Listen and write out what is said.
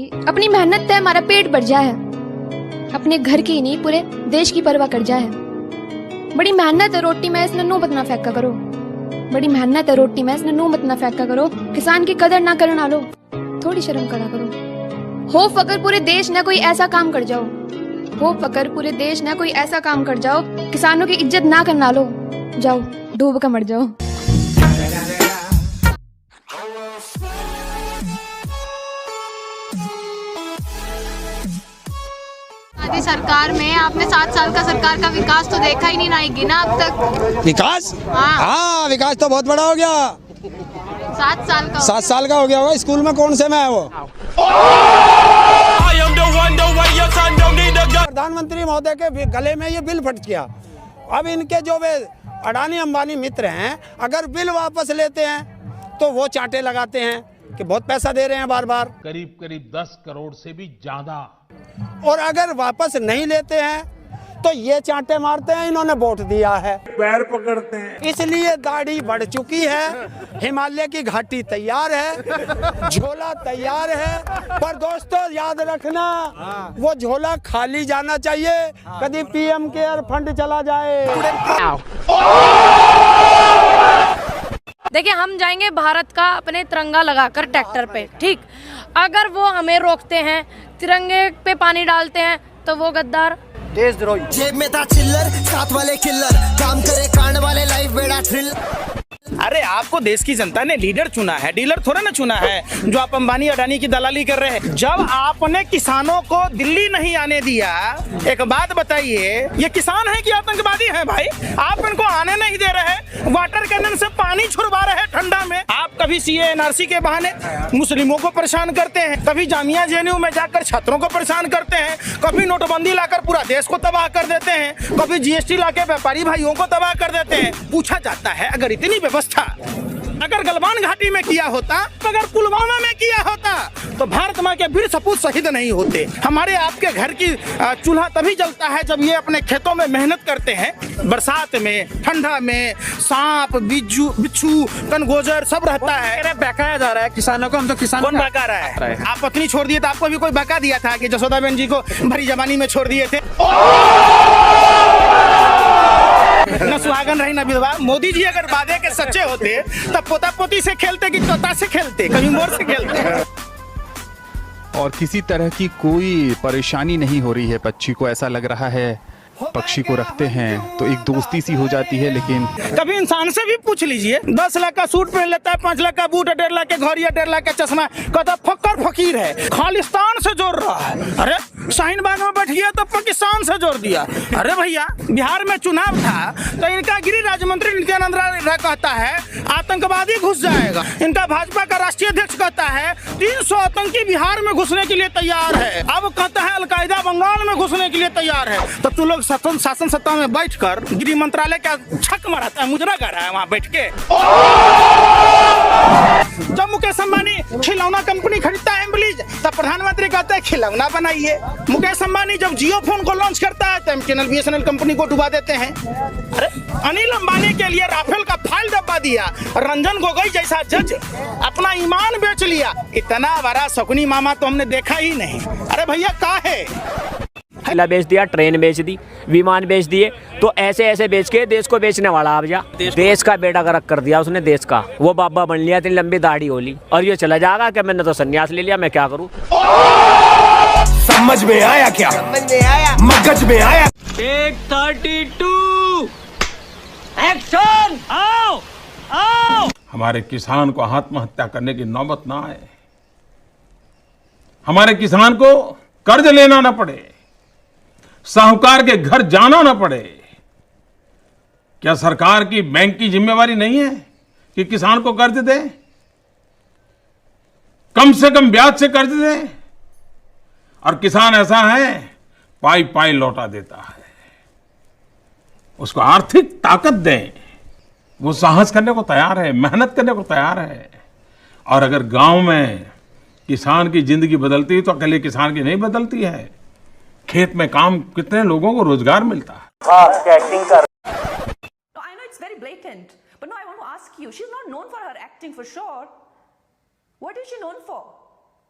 अपनी मेहनत से हमारा पेट भर जाए, अपने घर की नहीं पूरे देश की परवाह कर जाए। बड़ी मेहनत है रोटी में इसने नू बतना फेंका करो, बड़ी मेहनत है रोटी में इसने नू बतना फेंका करो। किसान की कदर ना करना लो, थोड़ी शर्म करा करो। हो फकर पूरे देश ने कोई ऐसा काम कर जाओ, हो फकर पूरे देश ने कोई ऐसा काम कर जाओ, किसानों की इज्जत ना करना लो, जाओ डूब कर मर जाओ। मोदी सरकार में आपने 7 साल का सरकार का विकास तो देखा ही नहीं, ना ही गिना अब तक। विकास? हाँ, विकास तो बहुत बड़ा हो गया। 7 साल का 7 साल का हो गया होगा। स्कूल में कौन से में है वो? प्रधानमंत्री महोदय के गले में ये बिल फट गया। अब इनके जो वे अडानी अंबानी मित्र हैं, अगर बिल वापस लेते हैं तो वो चांटे लगाते हैं कि बहुत पैसा दे रहे हैं बार बार, करीब करीब 10 करोड़ से भी ज्यादा। और अगर वापस नहीं लेते हैं तो ये चांटे मारते हैं इन्होंने वोट दिया है, पैर पकड़ते हैं। इसलिए दाढ़ी बढ़ चुकी है, हिमालय की घाटी तैयार है, झोला तैयार है। पर दोस्तों याद रखना, वो झोला खाली जाना चाहिए, कभी पीएम केयर फंड चला जाए। देखिए, हम जाएंगे भारत का अपने तिरंगा लगाकर ट्रैक्टर पे, ठीक। अगर वो हमें रोकते हैं, तिरंगे पे पानी डालते हैं, तो वो गद्दार देशद्रोही। जेब में था चिल्लर, साथ वाले किल्लर, काम करे कांड वाले लाइफ बेड़ा थ्रिल। अरे आपको देश की जनता ने लीडर चुना है, डीलर थोड़ा ना चुना है जो आप अंबानी अडानी की दलाली कर रहे हैं। जब आपने किसानों को दिल्ली नहीं आने दिया, एक बात बताइए, ये किसान है कि आतंकवादी है भाई? आप इनको आने नहीं दे रहे, वाटर कैनन से पानी छुड़वा रहे ठंडा में। आप कभी सीए एनआरसी के बहाने मुस्लिमों को परेशान करते हैं, कभी जामिया जेएनयू में जाकर छात्रों को परेशान करते हैं, कभी नोटबंदी लाकर पूरा देश को तबाह कर देते हैं, कभी जीएसटी लाके व्यापारी भाइयों को तबाह कर देते हैं। पूछा जाता है, अगर इतनी व्यवस्था अगर गलवान घाटी में किया होता, अगर पुलवामा में किया होता, तो भारत माँ के वीर सपूत शहीद नहीं होते। हमारे आपके घर की चूल्हा तभी जलता है जब ये अपने खेतों में मेहनत करते हैं। बरसात में, ठंडा में सांप, बिच्छू, कनगोजर सब रहता है। बहकाया जा रहा है किसानों को। हम तो किसान कौन बहका रहा है? आप पत्नी छोड़ दिए तो आपको भी कोई बहका दिया था कि जसोदा बहन जी को भरी जवानी में छोड़ दिए थे? न सुहागन रही न विधवा। मोदी जी अगर वादे के सच्चे होते तब पोता पोती से खेलते कि तोता से खेलते, कभी मोर से खेलते। और किसी तरह की कोई परेशानी नहीं हो रही है पक्षी को। ऐसा लग रहा है पक्षी को रखते हैं तो एक दोस्ती सी हो जाती है। लेकिन कभी इंसान से भी पूछ लीजिए, 10 लाख का सूट पहन लेता है, 5 लाख का बूट, 1.5 लाख के घड़ी, 1.5 लाख का चश्मा, कहता फक्कर फकीर है, खालिस्तान से जोड़ रहा है। अरे शाहीन बाग में बैठ गया तो पाकिस्तान से जोड़ दिया। अरे भैया, बिहार में चुनाव था तो इनका गृह राज्य मंत्री नित्यानंद राय कहता है आतंकवादी घुस जाएगा। इनका भाजपा का राष्ट्रीय अध्यक्ष कहता है 300 आतंकी बिहार में घुसने के लिए तैयार है। अब कहता है अलकायदा बंगाल में घुसने के लिए तैयार है। तो तू लोग शासन सत्ता में बैठकर गृह मंत्रालय का छक मराता है, मुजरा कर रहा है वहाँ बैठ के। जब मुकेश अंबानी खिलौना कंपनी खरीदता है एम्बलीज, तब प्रधानमंत्री कहते हैं खिलौना बनाइए। मुकेश अंबानी जब जियो फोन को लॉन्च करता है तो एमटीएनएल बीएसएनएल कंपनी को डुबा देते हैं। अरे अनिल अंबानी के लिए राफेल का फाइल डब्बा दिया, रंजन गोगोई जैसा जज अपना ईमान बेच लिया। इतना बड़ा शकुनी मामा तो हमने देखा ही नहीं। अरे भैया का है, हवाला बेच दिया, ट्रेन बेच दी, विमान बेच दिए, तो ऐसे ऐसे बेच के देश को बेचने वाला आप जा। देश का बेड़ा गर्क कर दिया उसने, देश का। वो बाबा बन लिया, इतनी लंबी दाढ़ी होली, और ये चला जाएगा कि मैंने तो सन्यास ले लिया, मैं क्या करूं? समझ में आया क्या? समझ में आया, मगज में आया। Take 32 action. आओ आओ। हमारे किसान को आत्महत्या करने की नौबत ना आए, हमारे किसान को कर्ज लेना ना पड़े, साहूकार के घर जाना ना पड़े। क्या सरकार की बैंक की जिम्मेवारी नहीं है कि किसान को कर्ज दे, कम से कम ब्याज से कर्ज दे? और किसान ऐसा है, पाई पाई लौटा देता है। उसको आर्थिक ताकत दें, वो साहस करने को तैयार है, मेहनत करने को तैयार है। और अगर गांव में किसान की जिंदगी बदलती है तो अकेले किसान की नहीं बदलती है। खेत में काम कितने लोगों को रोजगार मिलता है। I know it's very blatant, but no, I want to ask you. She's not known for her acting for sure. What is she known for?